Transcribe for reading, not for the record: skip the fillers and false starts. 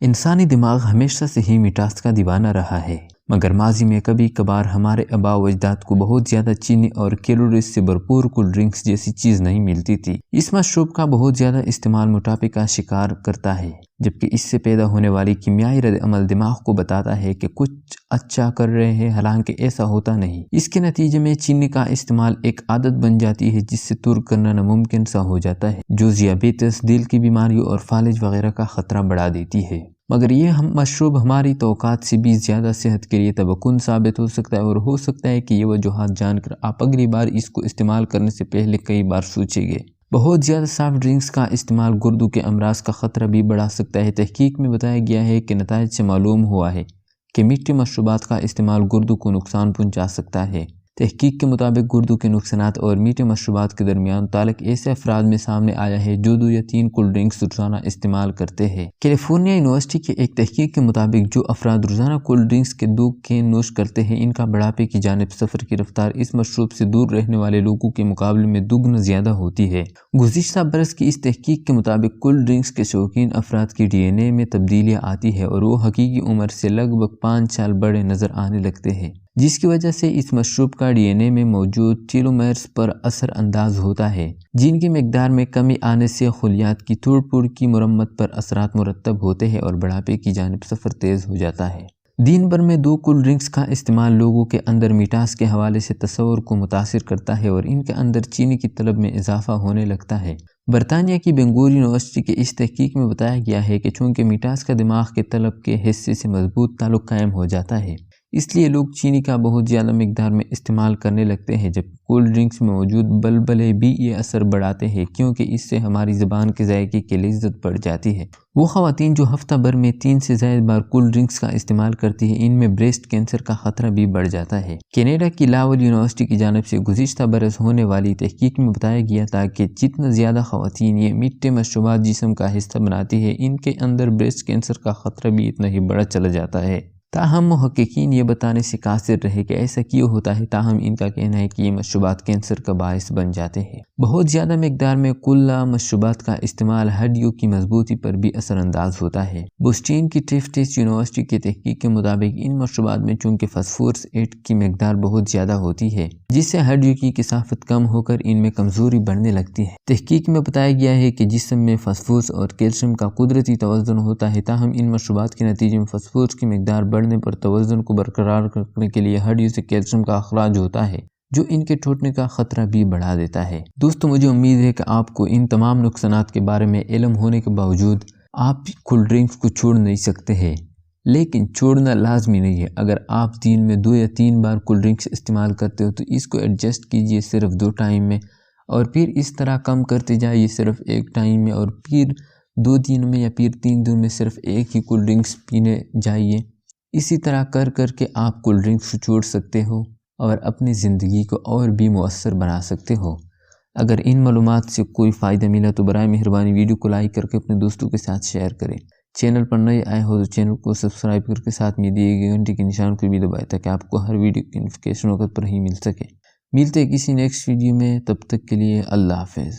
انسانی دماغ ہمیشہ سے ہی مٹھاس کا دیوانہ رہا ہے، مگر ماضی میں کبھی کبھار ہمارے آباء و اجداد کو بہت زیادہ چینی اور کیلوریز سے بھرپور کولڈ ڈرنکس جیسی چیز نہیں ملتی تھی۔ اس مشروب کا بہت زیادہ استعمال موٹاپے کا شکار کرتا ہے، جبکہ اس سے پیدا ہونے والی کیمیائی رد عمل دماغ کو بتاتا ہے کہ کچھ اچھا کر رہے ہیں، حالانکہ ایسا ہوتا نہیں۔ اس کے نتیجے میں چینی کا استعمال ایک عادت بن جاتی ہے، جس سے دور کرنا ناممکن سا ہو جاتا ہے، جو ذیابیطس، دل کی بیماریوں اور فالج وغیرہ کا خطرہ بڑھا دیتی ہے۔ مگر یہ مشروب ہماری توقعات سے بھی زیادہ صحت کے لیے تباہ ثابت ہو سکتا ہے، اور ہو سکتا ہے کہ یہ وجوہات جان کر آپ اگلی بار اس کو استعمال کرنے سے پہلے کئی بار سوچیں گے۔ بہت زیادہ سافٹ ڈرنکس کا استعمال گردوں کے امراض کا خطرہ بھی بڑھا سکتا ہے۔ تحقیق میں بتایا گیا ہے کہ نتائج سے معلوم ہوا ہے کہ میٹھے مشروبات کا استعمال گردوں کو نقصان پہنچا سکتا ہے۔ تحقیق کے مطابق گردوں کے نقصانات اور میٹھے مشروبات کے درمیان تعلق ایسے افراد میں سامنے آیا ہے جو 2 یا 3 کولڈ ڈرنکس روزانہ استعمال کرتے ہیں۔ کیلیفورنیا یونیورسٹی کی ایک تحقیق کے مطابق جو افراد روزانہ کولڈ ڈرنکس کے 2 کین نوش کرتے ہیں، ان کا بڑھاپے کی جانب سفر کی رفتار اس مشروب سے دور رہنے والے لوگوں کے مقابلے میں دوگنا زیادہ ہوتی ہے۔ گزشتہ برس کی اس تحقیق کے مطابق کولڈ ڈرنکس کے شوقین افراد کی ڈی این اے میں تبدیلیاں آتی ہیں، اور وہ حقیقی عمر سے لگ بھگ 5 سال بڑے نظر آنے لگتے ہیں، جس کی وجہ سے اس مشروب کا ڈی این اے میں موجود ٹیلومیرز پر اثر انداز ہوتا ہے، جن کی مقدار میں کمی آنے سے خلیات کی توڑ پھوڑ کی مرمت پر اثرات مرتب ہوتے ہیں اور بڑھاپے کی جانب سفر تیز ہو جاتا ہے۔ دن بھر میں 2 کولڈ ڈرنکس کا استعمال لوگوں کے اندر مٹھاس کے حوالے سے تصور کو متاثر کرتا ہے، اور ان کے اندر چینی کی طلب میں اضافہ ہونے لگتا ہے۔ برطانیہ کی بنگور یونیورسٹی کے اس تحقیق میں بتایا گیا ہے کہ چونکہ مٹھاس کا دماغ کے طلب کے حصے سے مضبوط تعلق قائم ہو جاتا ہے، اس لیے لوگ چینی کا بہت زیادہ مقدار میں استعمال کرنے لگتے ہیں، جبکہ کولڈ ڈرنکس میں موجود بلبلے بھی یہ اثر بڑھاتے ہیں، کیونکہ اس سے ہماری زبان کے ذائقے کی لذت بڑھ جاتی ہے۔ وہ خواتین جو ہفتہ بھر میں 3 سے زائد بار کولڈ ڈرنکس کا استعمال کرتی ہیں، ان میں بریسٹ کینسر کا خطرہ بھی بڑھ جاتا ہے۔ کینیڈا کی لاول یونیورسٹی کی جانب سے گزشتہ برس ہونے والی تحقیق میں بتایا گیا تھا کہ جتنا زیادہ خواتین یہ میٹھے مشروبات جسم کا حصہ بناتی ہیں، ان کے اندر بریسٹ کینسر کا خطرہ بھی اتنا ہی بڑا چلا جاتا ہے۔ تاہم محققین یہ بتانے سے قاصر رہے کہ ایسا کیوں ہوتا ہے، تاہم ان کا کہنا ہے کہ یہ مشروبات کینسر کا باعث بن جاتے ہیں۔ بہت زیادہ مقدار میں کولڈ مشروبات کا استعمال ہڈیوں کی مضبوطی پر بھی اثر انداز ہوتا ہے۔ بوسٹن کی ٹفٹس یونیورسٹی کی تحقیق کے مطابق ان مشروبات میں چونکہ فاسفورس 8 کی مقدار بہت زیادہ ہوتی ہے، جس سے ہڈیوں کی کثافت کم ہو کر ان میں کمزوری بڑھنے لگتی ہے۔ تحقیق میں بتایا گیا ہے کہ جسم میں فاسفورس اور کیلشیم کا قدرتی توازن ہوتا ہے، تاہم ان مشروبات کے نتیجے میں فاسفورس کی مقدار بڑھنے پر توازن کو برقرار رکھنے کے لیے ہڈیوں سے کیلشیم کا اخراج ہوتا ہے، جو ان کے ٹوٹنے کا خطرہ بھی بڑھا دیتا ہے۔ دوستو، مجھے امید ہے کہ آپ کو ان تمام نقصانات کے بارے میں علم ہونے کے باوجود آپ کولڈ ڈرنکس کو چھوڑ نہیں سکتے ہیں، لیکن چھوڑنا لازمی نہیں ہے۔ اگر آپ دن میں 2 یا 3 بار کولڈ ڈرنکس استعمال کرتے ہو تو اس کو ایڈجسٹ کیجئے صرف 2 ٹائم میں، اور پھر اس طرح کم کرتے جائیے صرف 1 ٹائم میں، اور پھر 2 دن میں یا پھر 3 دن میں صرف 1 ہی کولڈ ڈرنکس پینے جائیے۔ اسی طرح کر کے آپ کولڈ ڈرنکس کو چھوڑ سکتے ہو اور اپنی زندگی کو اور بھی مؤثر بنا سکتے ہو۔ اگر ان معلومات سے کوئی فائدہ ملا تو برائے مہربانی ویڈیو کو لائک کر کے اپنے دوستوں کے ساتھ شیئر کریں۔ چینل پر نئے آئے ہو تو چینل کو سبسکرائب کر کے ساتھ میں دیے گئے گھنٹی کے نشان کو بھی دبائیں تاکہ آپ کو ہر ویڈیو کی نوٹیفیکیشن وقت پر ہی مل سکے۔ ملتے ہیں کسی نیکسٹ ویڈیو میں، تب تک کے لیے اللہ حافظ۔